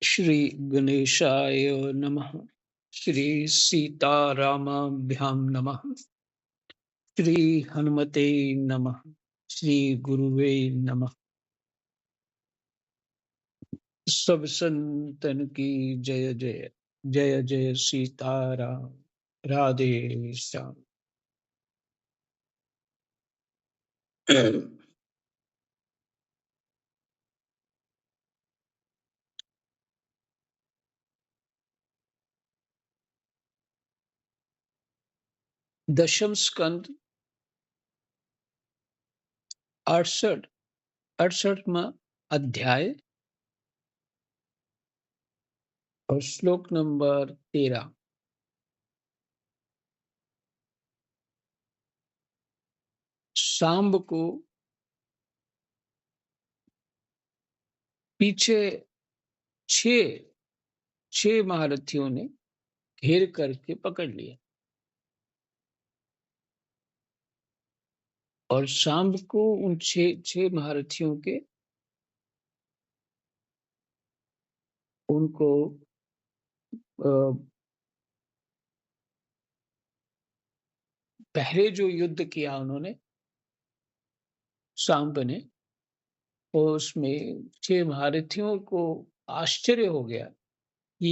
श्री गणेशाय नमः। श्री सीतारामाभ्यां नमः। श्री हनुमते नमः। श्री गुरुवे नमः। सब संतन की जय जय। जय जय सीताराम। राधे श्याम। दशम स्कंद 68वां अध्याय और श्लोक नंबर 13। सांब को पीछे छह छह महारथियों ने घेर करके पकड़ लिया और शाम को उन छह छह महारथियों के उनको अ, पहले जो युद्ध किया उन्होंने सांब ने, और उसमें छह महारथियों को आश्चर्य हो गया कि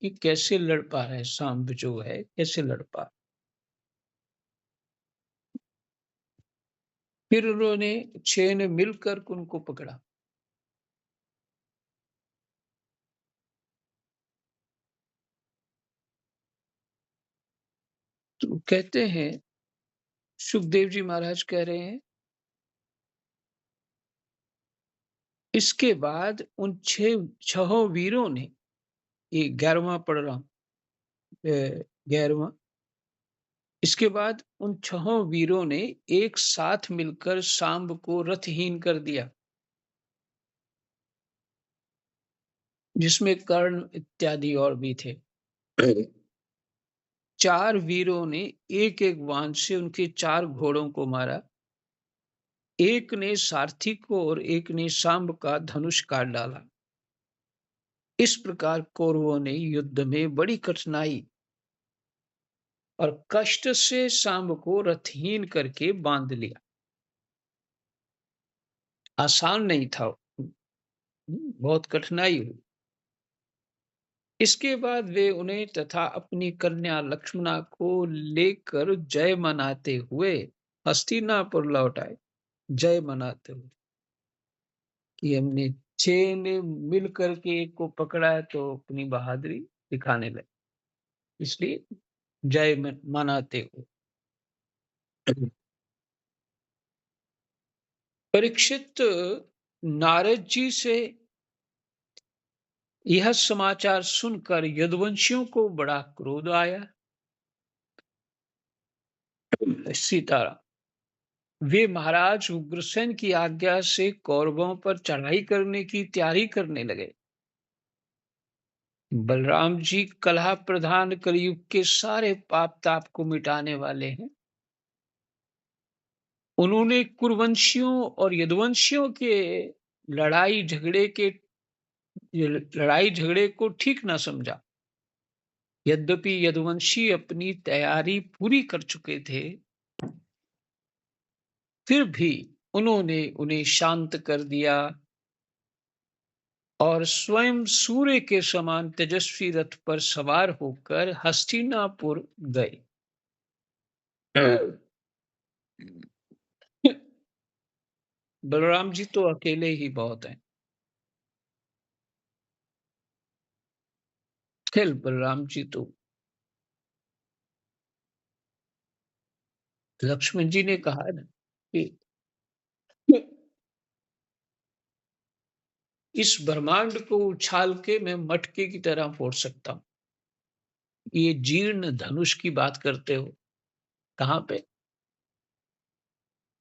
ये कैसे लड़ पा रहा है, सांब जो है कैसे लड़ पा रहा है। फिर उन्होंने छह ने मिलकर उनको पकड़ा। तो कहते हैं, सुखदेव जी महाराज कह रहे हैं, इसके बाद उन छहों वीरों ने, ये 11वां पढ़ रहा हूं, 11वां, इसके बाद उन छहों वीरों ने एक साथ मिलकर सांब को रथहीन कर दिया, जिसमें कर्ण इत्यादि और भी थे। चार वीरों ने एक एक बाण से उनके चार घोड़ों को मारा। एक ने सारथी को और एक ने सांब का धनुष काट डाला। इस प्रकार कौरवों ने युद्ध में बड़ी कठिनाई और कष्ट से सांब को रथहीन करके बांध लिया। आसान नहीं था, बहुत कठिनाई हुई। इसके बाद वे उन्हें तथा अपनी कन्या लक्ष्मणा को लेकर जय मनाते हुए हस्तिनापुर लौट आए। जय मनाते हुए कि हमने छह ने मिल करके एक को पकड़ा है, तो अपनी बहादुरी दिखाने लगे, इसलिए जय मनाते हुए। परीक्षित नारद जी से यह समाचार सुनकर यदुवंशियों को बड़ा क्रोध आया। सीताराम। वे महाराज उग्रसेन की आज्ञा से कौरवों पर चढ़ाई करने की तैयारी करने लगे। बलराम जी कलह प्रधान कलयुग के सारे पाप ताप को मिटाने वाले हैं। उन्होंने कुरुवंशियों और यदुवंशियों के लड़ाई झगड़े के लड़ाई झगड़े को ठीक ना समझा। यद्यपि यदुवंशी अपनी तैयारी पूरी कर चुके थे, फिर भी उन्होंने उन्हें शांत कर दिया और स्वयं सूर्य के समान तेजस्वी रथ पर सवार होकर हस्तिनापुर गए। बलराम जी तो अकेले ही बहुत हैं। खेल बलराम जी तो, लक्ष्मण जी ने कहा ना कि इस ब्रह्मांड को उछाल के मैं मटके की तरह फोड़ सकता हूँ। ये जीर्ण धनुष की बात करते हो, कहाँ पे?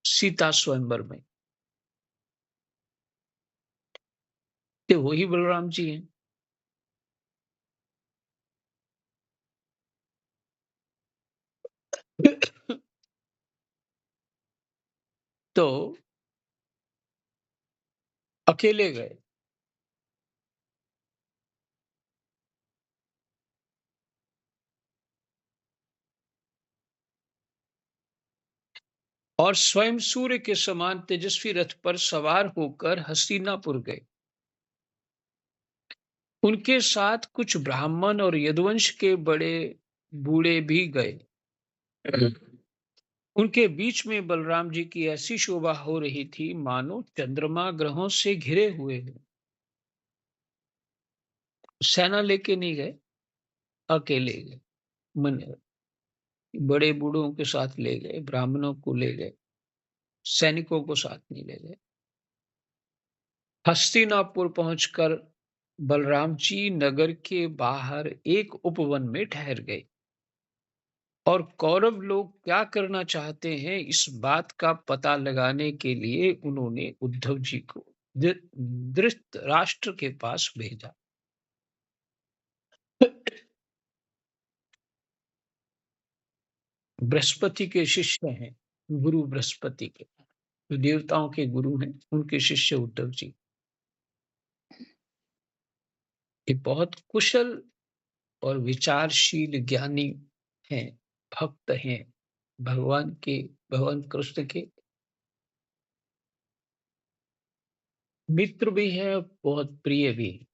सीता स्वयंवर में। ये वही बलराम जी हैं। तो अकेले गए और स्वयं सूर्य के समान तेजस्वी रथ पर सवार होकर हस्तिनापुर गए। उनके साथ कुछ ब्राह्मण और यदुवंश के बड़े बूढ़े भी गए। उनके बीच में बलराम जी की ऐसी शोभा हो रही थी मानो चंद्रमा ग्रहों से घिरे हुए हो। सेना लेके नहीं गए, अकेले गए। मन बड़े बूढ़ों के साथ ले गए, ब्राह्मणों को ले गए, सैनिकों को साथ नहीं ले गए। हस्तिनापुर पहुंचकर बलराम जी नगर के बाहर एक उपवन में ठहर गए और कौरव लोग क्या करना चाहते हैं इस बात का पता लगाने के लिए उन्होंने उद्धव जी को धृतराष्ट्र के पास भेजा। बृहस्पति के शिष्य हैं, गुरु बृहस्पति के, जो देवताओं के गुरु हैं, उनके शिष्य उद्धव जी। ये बहुत कुशल और विचारशील ज्ञानी हैं, भक्त हैं भगवान के, भगवान कृष्ण के मित्र भी हैं, बहुत प्रिय भी हैं।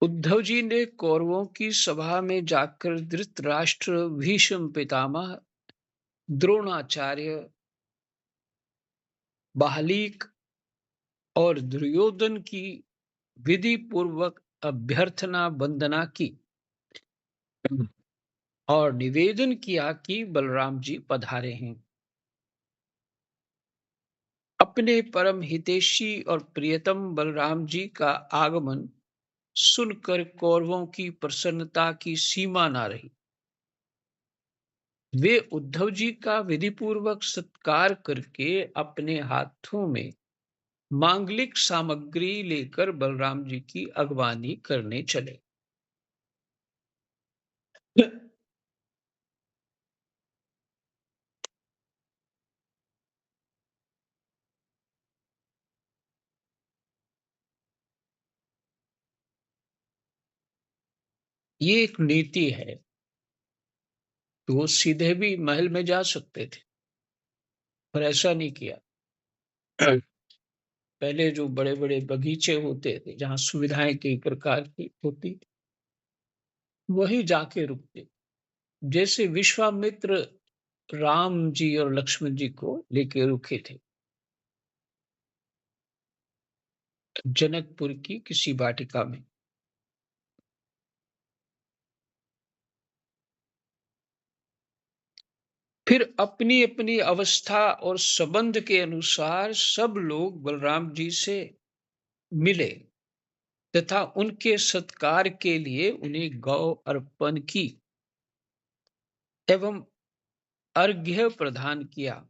उद्धव जी ने कौरवों की सभा में जाकर धृतराष्ट्र, भीष्म पितामह, द्रोणाचार्य, बाहलीक और दुर्योधन की विधि पूर्वक अभ्यर्थना वंदना की और निवेदन किया कि बलराम जी पधारे हैं। अपने परम हितैषी और प्रियतम बलराम जी का आगमन सुनकर कौरवों की प्रसन्नता की सीमा ना रही। वे उद्धव जी का विधिपूर्वक सत्कार करके अपने हाथों में मांगलिक सामग्री लेकर बलराम जी की अगवानी करने चले। ये एक नीति है, तो वो सीधे भी महल में जा सकते थे, पर ऐसा नहीं किया। पहले जो बड़े-बड़े बगीचे होते थे, जहाँ सुविधाएं कई प्रकार की होती, वहीं जाके रुकते। जैसे विश्वामित्र राम जी और लक्ष्मण जी को लेके रुके थे जनकपुर की किसी वाटिका में। फिर अपनी-अपनी अवस्था और संबंध के अनुसार सब लोग बलराम जी से मिले तथा उनके सत्कार के लिए उन्हें गौ अर्पण की एवं अर्घ्य प्रदान किया।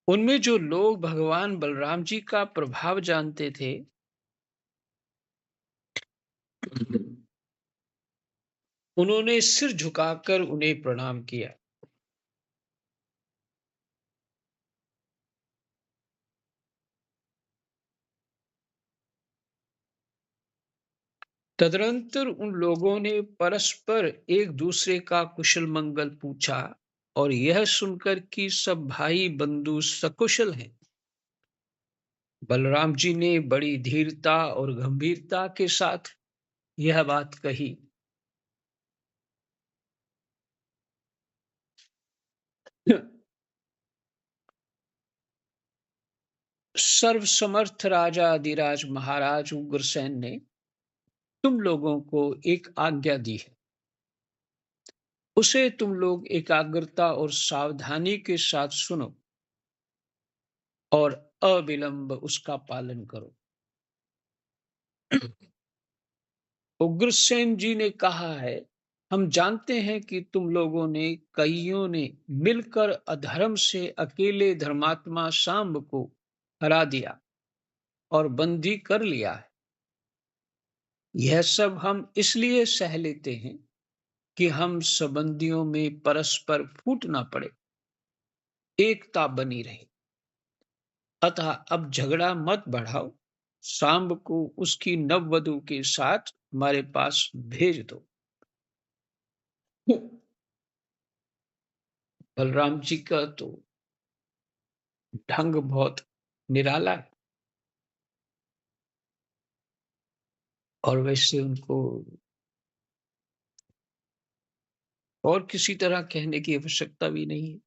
उनमें जो लोग भगवान बलराम जी का प्रभाव जानते थे, उन्होंने सिर झुकाकर उन्हें प्रणाम किया। तदनंतर उन लोगों ने परस्पर एक दूसरे का कुशल मंगल पूछा और यह सुनकर कि सब भाई बंधु सकुशल हैं, बलराम जी ने बड़ी धीरता और गंभीरता के साथ यह बात कही। सर्वसमर्थ राजा अधिराज महाराज उग्रसेन ने तुम लोगों को एक आज्ञा दी है, उसे तुम लोग एकाग्रता और सावधानी के साथ सुनो और अविलंब उसका पालन करो। उग्रसेन जी ने कहा है, हम जानते हैं कि तुम लोगों ने कईयों ने मिलकर अधर्म से अकेले धर्मात्मा सांब को हरा दिया और बंदी कर लिया है। यह सब हम इसलिए सह लेते हैं कि हम संबंधियों में परस्पर फूट ना पड़े, एकता बनी रहे। अतः अब झगड़ा मत बढ़ाओ सांब को उसकी नववधु के साथ हमारे पास भेज दो। बलराम जी का तो ढंग बहुत निराला है और वैसे उनको और किसी तरह कहने की आवश्यकता भी नहीं है।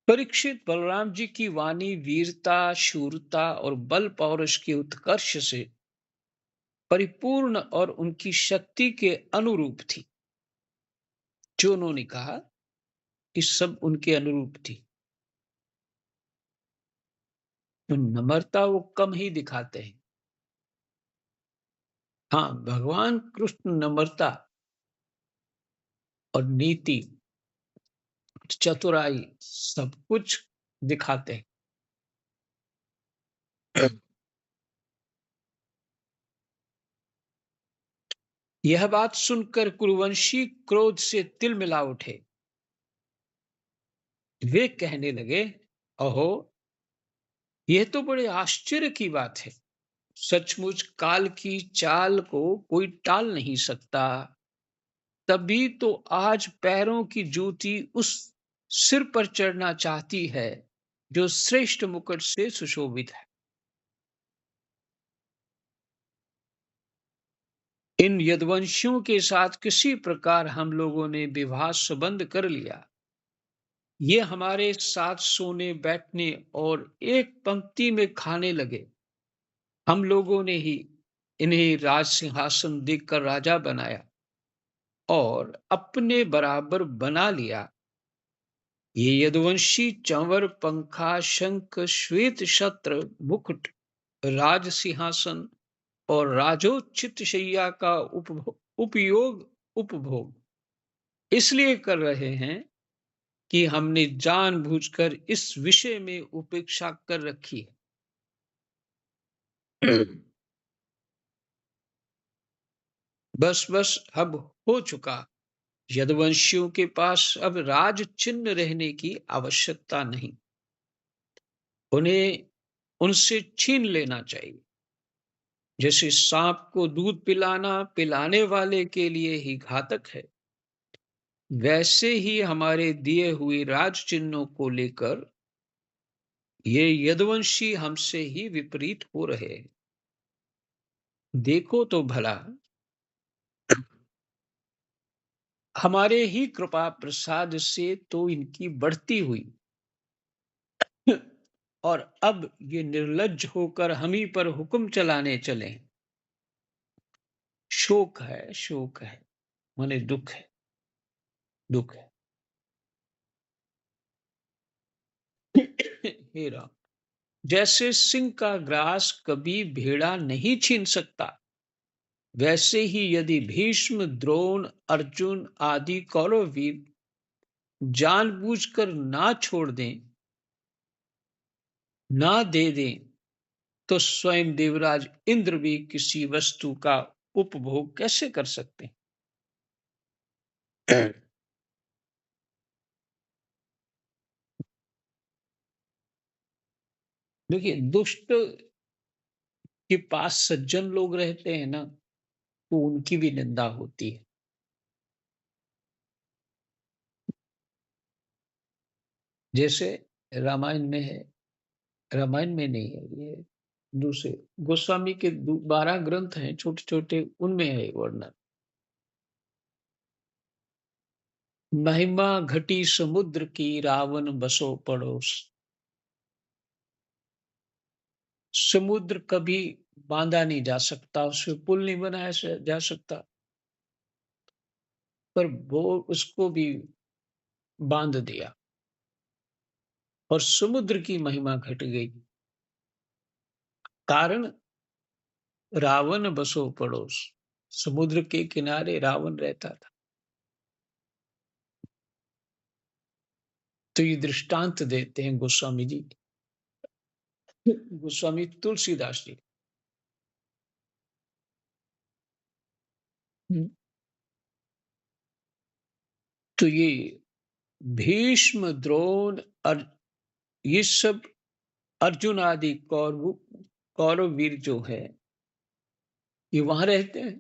परीक्षित बलराम जी की वाणी वीरता, शूरता और बल पौरुष के उत्कर्ष से परिपूर्ण और उनकी शक्ति के अनुरूप थी। जो उन्होंने कहा, इस सब उनके अनुरूप थी। तो नम्रता वो कम ही दिखाते हैं। हाँ, भगवान कृष्ण नम्रता और नीति, चतुराई सब कुछ दिखाते हैं। यह बात सुनकर कुरुवंशी क्रोध से तिलमिला उठे। वे कहने लगे, अहो, यह तो बड़े आश्चर्य की बात है। सचमुच काल की चाल को कोई टाल नहीं सकता। तभी तो आज पैरों की जूती उस सिर पर चढ़ना चाहती है जो श्रेष्ठ मुकुट से सुशोभित है। इन यदुवंशियों के साथ किसी प्रकार हम लोगों ने विवाह संबंध कर लिया। ये हमारे साथ सोने बैठने और एक पंक्ति में खाने लगे। हम लोगों ने ही इन्हें राज सिंहासन देकर राजा बनाया और अपने बराबर बना लिया। ये यदुवंशी चंवर, पंखा, शंख, श्वेत छत्र, मुकुट, राज सिंहासन और राजोचित शैया का उपभोग इसलिए कर रहे हैं कि हमने जानबूझकर इस विषय में उपेक्षा कर रखी है। बस बस अब हो चुका। यदुवंशियों के पास अब राज चिन्ह रहने की आवश्यकता नहीं। उन्हें उनसे छीन लेना चाहिए। जैसे सांप को दूध पिलाना पिलाने वाले के लिए ही घातक है, वैसे ही हमारे दिए हुए राज चिन्हों को लेकर ये यदुवंशी हमसे ही विपरीत हो रहे हैं। देखो तो भला, हमारे ही कृपा प्रसाद से तो इनकी बढ़ती हुई और अब ये निर्लज्ज होकर हम ही पर हुक्म चलाने चले। शोक है, माने दुख है, दुख है। हे राम, जैसे सिंह का ग्रास कभी भेड़ा नहीं छीन सकता, वैसे ही यदि भीष्म, द्रोण, अर्जुन आदि कौरव वीर जानबूझकर ना छोड़ दें, ना दे दें, तो स्वयं देवराज इंद्र भी किसी वस्तु का उपभोग कैसे कर सकते हैं? देखिए, दुष्ट के पास सज्जन लोग रहते हैं ना, तो उनकी भी निंदा होती है। जैसे रामायण में है, रामायण में नहीं है ये, दूसरे गोस्वामी के 12 ग्रंथ हैं छोटे छोटे, उनमें है वर्णन। महिमा घटी समुद्र की, रावण बसो पड़ोस। समुद्र कभी बांधा नहीं जा सकता, उससे पुल नहीं बनाया जा सकता, पर वो उसको भी बांध दिया और समुद्र की महिमा घट गई। कारण, रावण बसो पड़ोस। समुद्र के किनारे रावण रहता था। तो ये दृष्टांत देते हैं गोस्वामी जी, गोस्वामी तुलसीदास जी। हम्म, तो ये भीष्म, द्रोण और ये सब अर्जुन आदि कौरव वीर जो है, ये वहां रहते हैं।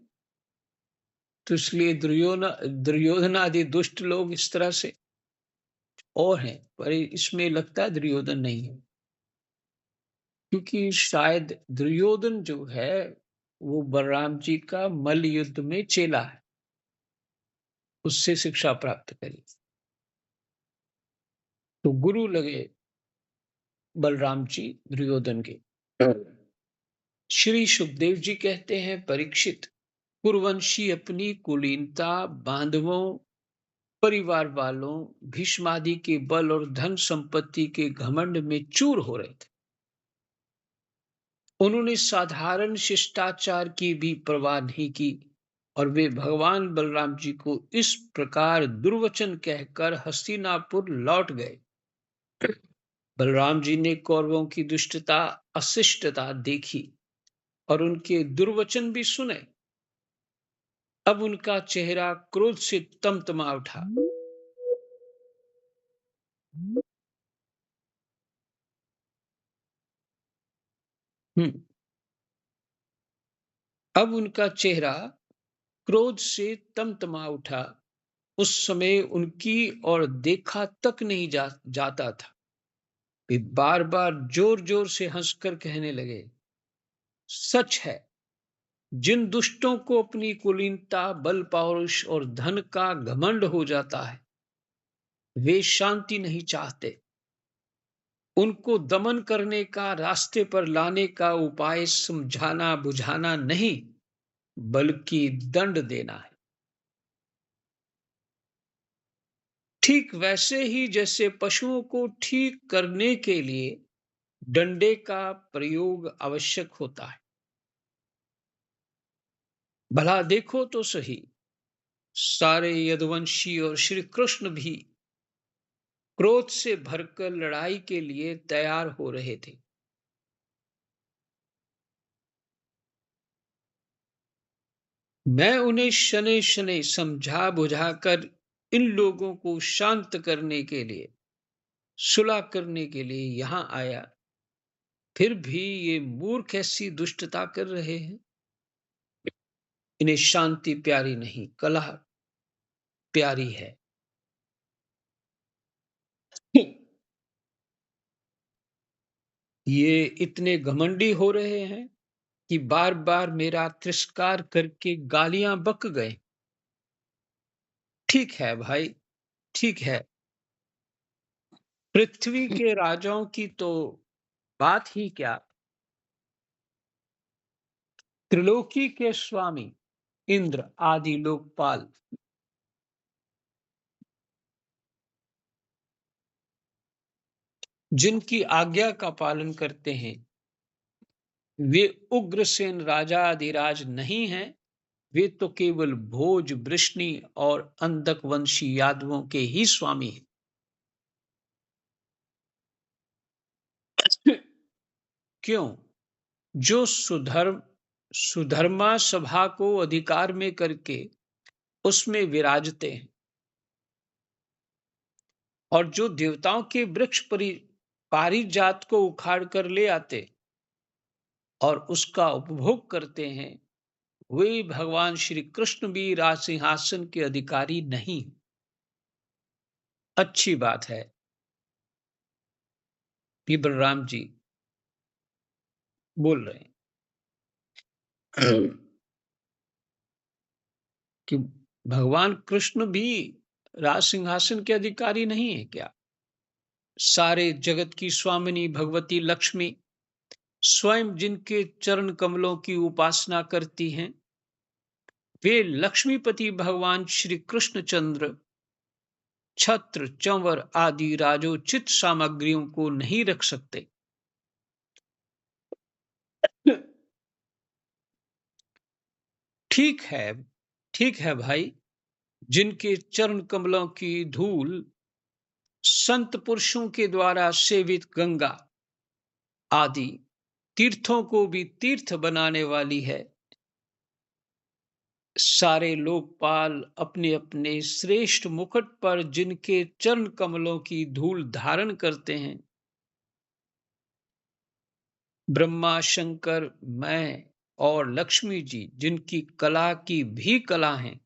तो इसलिए दुर्योधन आदि दुष्ट लोग इस तरह से और हैं, पर इसमें लगता है दुर्योधन नहीं है, क्योंकि शायद दुर्योधन जो है वो बलराम जी का मल्ल युद्ध में चेला है, उससे शिक्षा प्राप्त करी। तो गुरु लगे बलराम जी दुर्योधन के। श्री सुखदेव जी कहते हैं, परीक्षित, कुरुवंशी अपनी कुलीनता, बांधवों, परिवार वालों, भीष्मादि के बल और धन संपत्ति के घमंड में चूर हो रहे थे। उन्होंने साधारण शिष्टाचार की भी परवाह नहीं की और वे भगवान बलराम जी को इस प्रकार दुर्वचन कहकर हस्तिनापुर लौट गए। बलराम जी ने कौरवों की दुष्टता, अशिष्टता देखी और उनके दुर्वचन भी सुने। अब उनका चेहरा क्रोध से तमतमा उठा। हम्म, अब उनका चेहरा क्रोध से तमतमा उठा। उस समय उनकी ओर देखा तक नहीं जाता था। वे बार बार जोर जोर से हंसकर कहने लगे, सच है, जिन दुष्टों को अपनी कुलीनता, बल, पौरुष और धन का घमंड हो जाता है, वे शांति नहीं चाहते। उनको दमन करने का, रास्ते पर लाने का उपाय समझाना बुझाना नहीं, बल्कि दंड देना है। ठीक वैसे ही जैसे पशुओं को ठीक करने के लिए डंडे का प्रयोग आवश्यक होता है। भला देखो तो सही, सारे यदुवंशी और श्री कृष्ण भी क्रोध से भरकर लड़ाई के लिए तैयार हो रहे थे। मैं उन्हें शनै शनै समझा बुझाकर इन लोगों को शांत करने के लिए, सुलह करने के लिए यहां आया, फिर भी ये मूर्ख ऐसी दुष्टता कर रहे हैं। इन्हें शांति प्यारी नहीं, कलह प्यारी है। ये इतने घमंडी हो रहे हैं कि बार बार मेरा तिरस्कार करके गालियां बक गए। ठीक है भाई, ठीक है। पृथ्वी के राजाओं की तो बात ही क्या, त्रिलोकी के स्वामी इंद्र आदि लोकपाल, जिनकी आज्ञा का पालन करते हैं, वे उग्रसेन राजा अधिराज नहीं हैं। वे तो केवल भोज, वृष्णि और अंधक वंशी यादवों के ही स्वामी हैं। क्यों? जो सुधर्मा सभा को अधिकार में करके उसमें विराजते हैं और जो देवताओं के वृक्ष पारिजात को उखाड़ कर ले आते और उसका उपभोग करते हैं, वे भगवान श्री कृष्ण भी राज सिंहासन के अधिकारी नहीं। अच्छी बात है कि बलराम जी बोल रहे हैं कि भगवान कृष्ण भी राज सिंहासन के अधिकारी नहीं है क्या? सारे जगत की स्वामिनी भगवती लक्ष्मी स्वयं जिनके चरण कमलों की उपासना करती हैं, वे लक्ष्मीपति भगवान श्री कृष्णचंद्र छत्र, चंवर आदि राजोचित सामग्रियों को नहीं रख सकते। ठीक है, ठीक है भाई। जिनके चरण कमलों की धूल संत पुरुषों के द्वारा सेवित गंगा आदि तीर्थों को भी तीर्थ बनाने वाली है, सारे लोकपाल अपने अपने श्रेष्ठ मुकुट पर जिनके चरण कमलों की धूल धारण करते हैं, ब्रह्मा, शंकर, मैं और लक्ष्मी जी जिनकी कला की भी कला हैं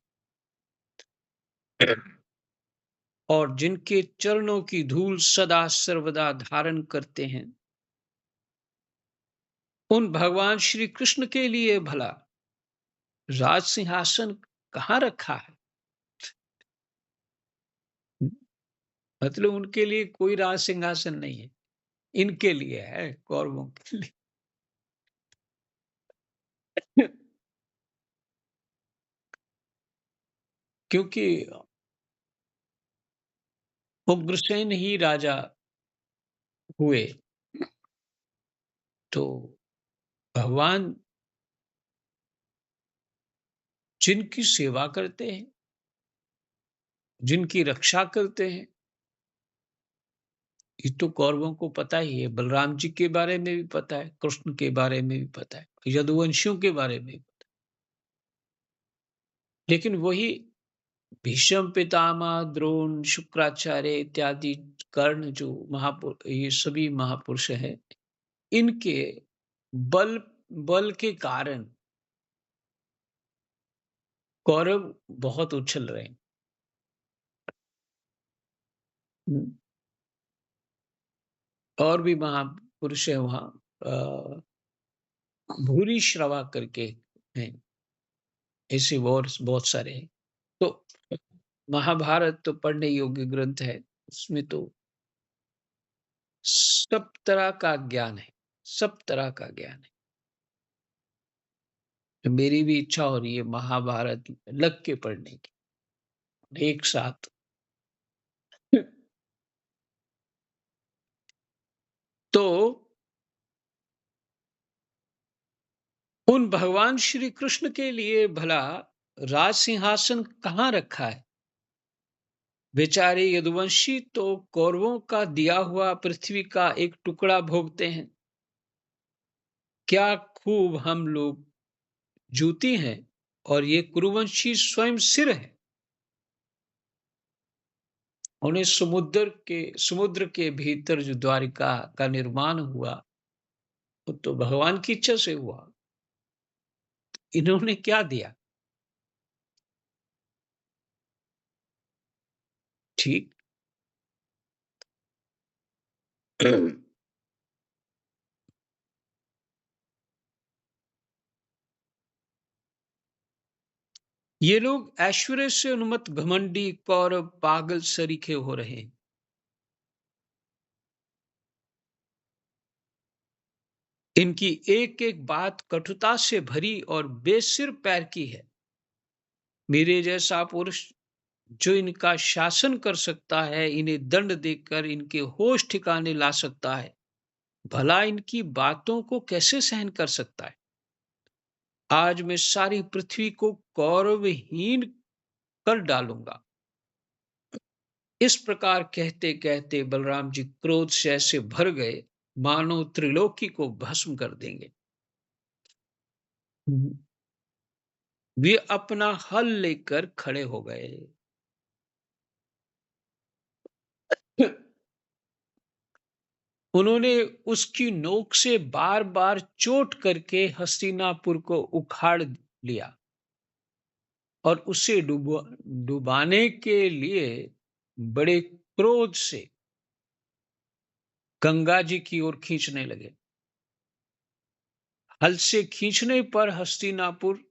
और जिनके चरणों की धूल सदा सर्वदा धारण करते हैं, उन भगवान श्री कृष्ण के लिए भला राज सिंहासन कहाँ रखा है? मतलब उनके लिए कोई राज सिंहासन नहीं है, इनके लिए है, कौरवों के लिए। क्योंकि उग्रसेन ही राजा हुए, तो भगवान जिनकी सेवा करते हैं, जिनकी रक्षा करते हैं, ये तो कौरवों को पता ही है। बलराम जी के बारे में भी पता है, कृष्ण के बारे में भी पता है, यदुवंशियों के बारे में भी पता है। लेकिन वही भीष्म पितामह, द्रोण, शुक्राचार्य इत्यादि कर्ण जो ये सभी महापुरुष हैं, इनके बल बल के कारण कौरव बहुत उछल रहे हैं। हुँ, और भी महापुरुष हैं वहाँ, अ, भूरिश्रवा करके हैं, ऐसे और बहुत सारे हैं। तो महाभारत तो पढ़ने योग्य ग्रंथ है, उसमें तो सब तरह का ज्ञान है, सब तरह का ज्ञान है। तो मेरी भी इच्छा हो रही है महाभारत लग के पढ़ने की, एक साथ। तो उन भगवान श्री कृष्ण के लिए भला राज सिंहासन कहाँ रखा है? बेचारे यदुवंशी तो कौरवों का दिया हुआ पृथ्वी का एक टुकड़ा भोगते हैं। क्या खूब हम लोग जूती हैं और ये कुरुवंशी स्वयं सिर है। उन्हें समुद्र के भीतर जो द्वारिका का निर्माण हुआ, वो तो भगवान की इच्छा से हुआ। इन्होंने क्या दिया? ठीक। ये लोग ऐश्वर्य से उन्मत्त घमंडी कौरव पागल सरीखे हो रहे हैं। इनकी एक एक बात कटुता से भरी और बेसिर पैर की है। मेरे जैसा पुरुष जो इनका शासन कर सकता है, इन्हें दंड देकर इनके होश ठिकाने ला सकता है, भला इनकी बातों को कैसे सहन कर सकता है? आज मैं सारी पृथ्वी को कौरवहीन कर डालूंगा। इस प्रकार कहते कहते बलराम जी क्रोध से ऐसे भर गए, मानो त्रिलोकी को भस्म कर देंगे। वे अपना हल लेकर खड़े हो गए। उन्होंने उसकी नोक से बार बार चोट करके हस्तिनापुर को उखाड़ लिया और उसे डुबाने के लिए बड़े क्रोध से गंगा जी की ओर खींचने लगे। हल से खींचने पर हस्तिनापुर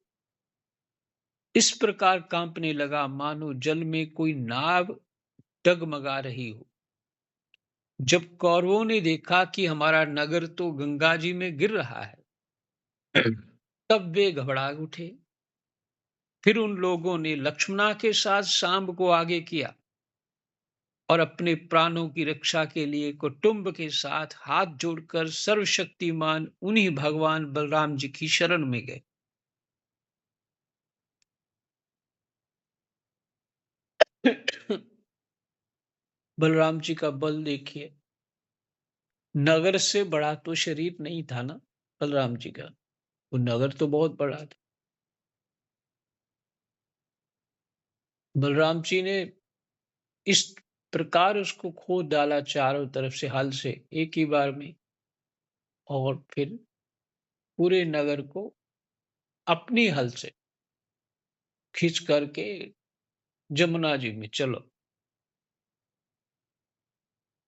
इस प्रकार कांपने लगा, मानो जल में कोई नाव डगमगा रही हो। जब कौरवों ने देखा कि हमारा नगर तो गंगा जी में गिर रहा है, तब वे घबरा उठे। फिर उन लोगों ने लक्ष्मणा के साथ सांब को आगे किया और अपने प्राणों की रक्षा के लिए कुटुंब के साथ हाथ जोड़कर सर्वशक्तिमान उन्हीं भगवान बलराम जी की शरण में गए। बलराम जी का बल देखिए, नगर से बड़ा तो शरीर नहीं था ना बलराम जी का, वो नगर तो बहुत बड़ा था। बलराम जी ने इस प्रकार उसको खोद डाला चारों तरफ से हल से एक ही बार में, और फिर पूरे नगर को अपनी हल से खींच करके जमुना जी में चलो।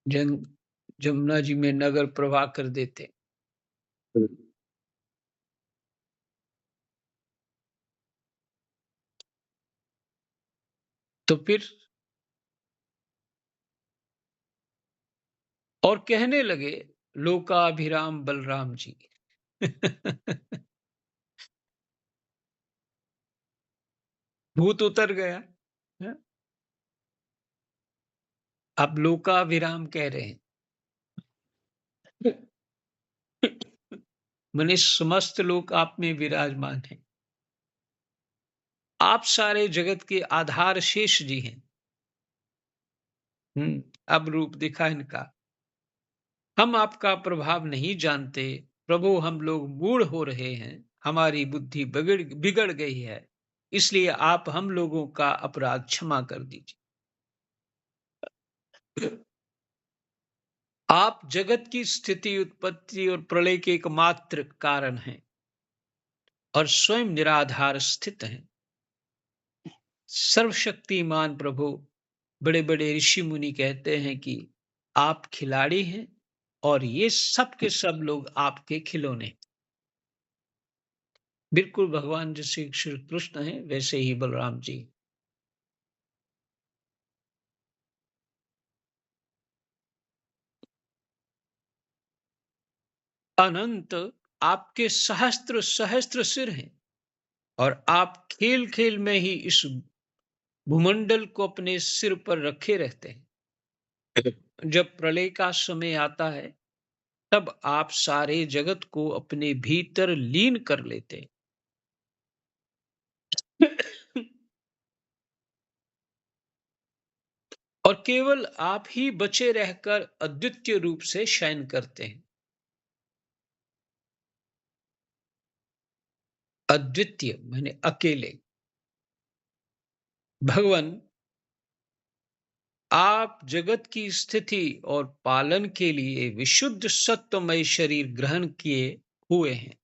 जन जमुना जी में नगर प्रवाह कर देते। तो फिर और कहने लगे, लोकाभिराम बलराम जी। भूत उतर गया। हैं? अब लोकाभिराम कह रहे हैं। माने समस्त लोग आप में विराजमान हैं। आप सारे जगत के आधार शेष जी हैं। अब रूप दिखा इनका। हम आपका प्रभाव नहीं जानते। प्रभु, हम लोग मूढ़ हो रहे हैं। हमारी बुद्धि बिगड़ गई है। इसलिए आप हम लोगों का अपराध क्षमा कर दीजिए। आप जगत की स्थिति, उत्पत्ति और प्रलय के एकमात्र कारण हैं और स्वयं निराधार स्थित हैं। सर्वशक्तिमान प्रभु, बड़े बड़े ऋषि मुनि कहते हैं कि आप खिलाड़ी हैं और ये सब के सब लोग आपके खिलौने। बिल्कुल भगवान जैसे श्री कृष्ण हैं वैसे ही बलराम जी। अनंत आपके सहस्त्र सहस्त्र सिर हैं और आप खेल खेल में ही इस भूमंडल को अपने सिर पर रखे रहते हैं। जब प्रलय का समय आता है, तब आप सारे जगत को अपने भीतर लीन कर लेते हैं। और केवल आप ही बचे रहकर अद्वितीय रूप से शयन करते हैं। अद्वितीय माने अकेले। भगवान, आप जगत की स्थिति और पालन के लिए विशुद्ध सत्वमय शरीर ग्रहण किए हुए हैं।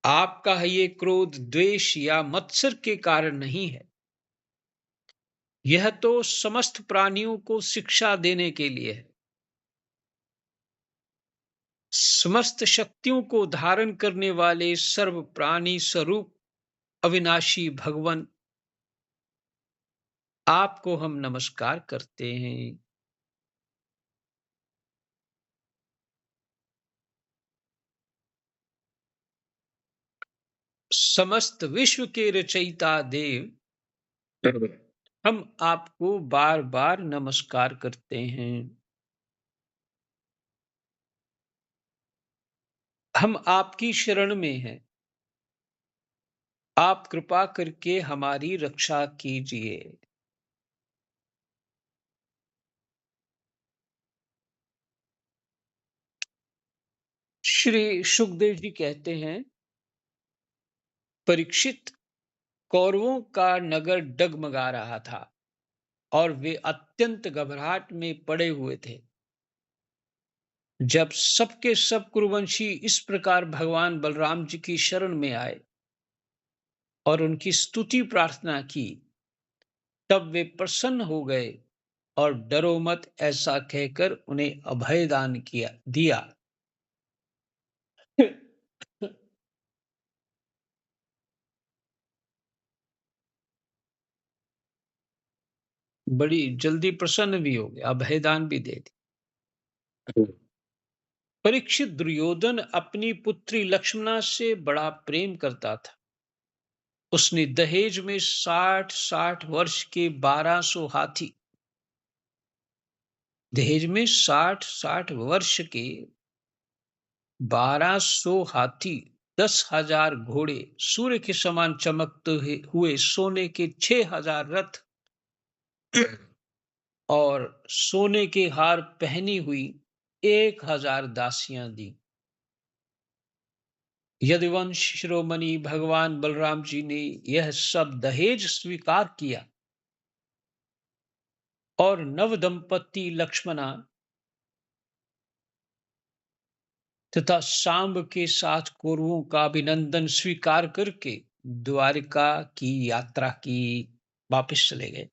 आपका ये क्रोध, द्वेष या मत्सर के कारण नहीं है। यह तो समस्त प्राणियों को शिक्षा देने के लिए है। समस्त शक्तियों को धारण करने वाले सर्व प्राणी स्वरूप अविनाशी भगवान, आपको हम नमस्कार करते हैं। समस्त विश्व के रचयिता देव, हम आपको बार बार नमस्कार करते हैं। हम आपकी शरण में हैं। आप कृपा करके हमारी रक्षा कीजिए। श्री सुखदेव जी कहते हैं, परीक्षित, कौरवों का नगर डगमगा रहा था और वे अत्यंत घबराहट में पड़े हुए थे। जब सबके सब कुरुवंशी इस प्रकार भगवान बलराम जी की शरण में आए और उनकी स्तुति प्रार्थना की, तब वे प्रसन्न हो गए और डरो मत ऐसा कहकर उन्हें अभय दान किया दिया। बड़ी जल्दी प्रसन्न भी हो गए, अभय दान भी दे दी। परीक्षित, दुर्योधन अपनी पुत्री लक्ष्मणा से बड़ा प्रेम करता था। उसने दहेज में 60-60 वर्ष के 1200 हाथी, दहेज में 60-60 वर्ष के 1200 हाथी, 10,000 घोड़े, सूर्य के समान चमकते हुए सोने के 6,000 रथ और सोने के हार पहनी हुई 1,000 दासियां दी। यदुवंश शिरोमणि भगवान बलराम जी ने यह सब दहेज स्वीकार किया और नव दंपति लक्ष्मणा तथा सांब के साथ कौरवों का अभिनंदन स्वीकार करके द्वारिका की यात्रा की, वापस चले गए।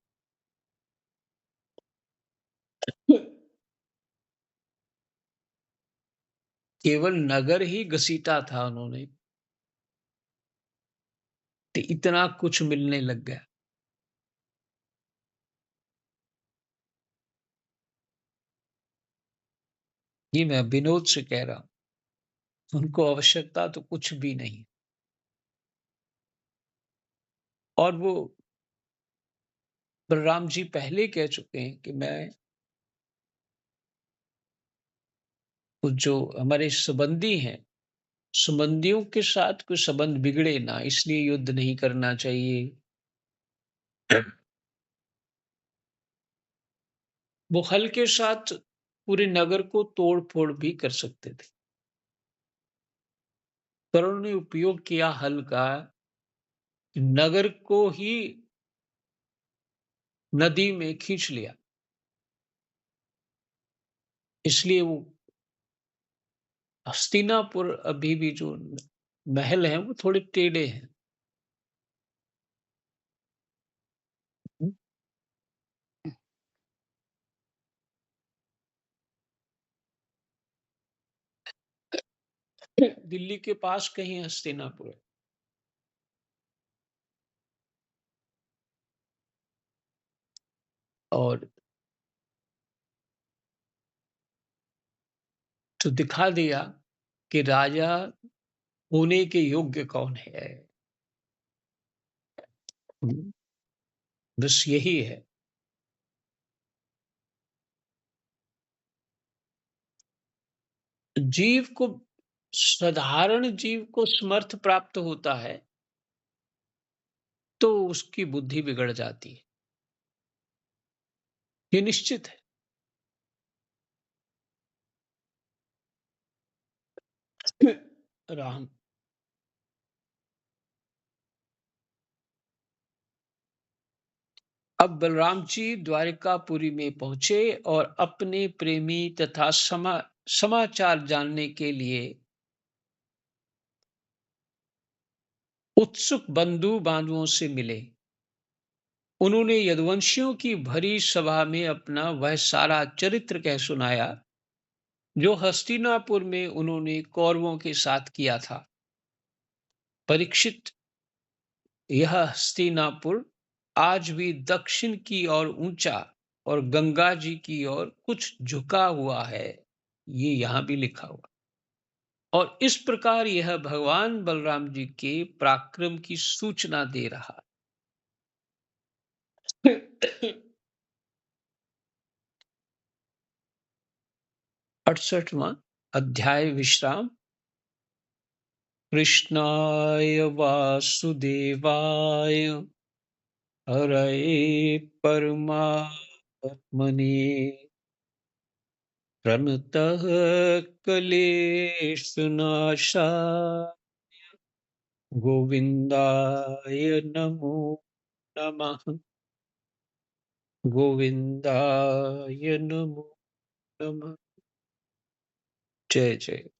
केवल नगर ही घसीटा था उन्होंने, तो इतना कुछ मिलने लग गया। ये मैं विनोद से कह रहा हूं, उनको आवश्यकता तो कुछ भी नहीं। और वो बलराम जी पहले कह चुके हैं कि मैं, वो जो हमारे संबंधी हैं, संबंधियों के साथ कोई संबंध बिगड़े ना, इसलिए युद्ध नहीं करना चाहिए। वो हल के साथ पूरे नगर को तोड़-फोड़ भी कर सकते थे। पर उन्होंने उपयोग किया हल का, नगर को ही नदी में खींच लिया। इसलिए वो हस्तिनापुर अभी भी जो महल हैं, वो थोड़े टेढ़े हैं। हुँ। दिल्ली के पास कहीं हस्तिनापुर है। और तो दिखा दिया कि राजा होने के योग्य कौन है। हुँ। बस यही है। जीव को, साधारण जीव को समर्थ प्राप्त होता है, तो उसकी बुद्धि बिगड़ जाती है। ये निश्चित है। राम, अब बलराम जी द्वारिकापुरी में पहुंचे और अपने प्रेमी तथा समाचार जानने के लिए उत्सुक बंधु बांधवों से मिले। उन्होंने यदुवंशियों की भरी सभा में अपना वह सारा चरित्र कह सुनाया, जो हस्तिनापुर में उन्होंने कौरवों के साथ किया था। परीक्षित, यह हस्तिनापुर आज भी दक्षिण की ओर ऊंचा और गंगा जी की ओर कुछ झुका हुआ है। ये यहाँ भी लिखा हुआ। और इस प्रकार यह भगवान बलराम जी के पराक्रम की सूचना दे रहा है। 68वां अध्याय विश्राम। कृष्णाय वासुदेवाय हरये परमात्मने प्रणतः क्लेशनाशाय गोविन्दाय नमो नमः। गोविन्दाय नमो नमः। जय जय।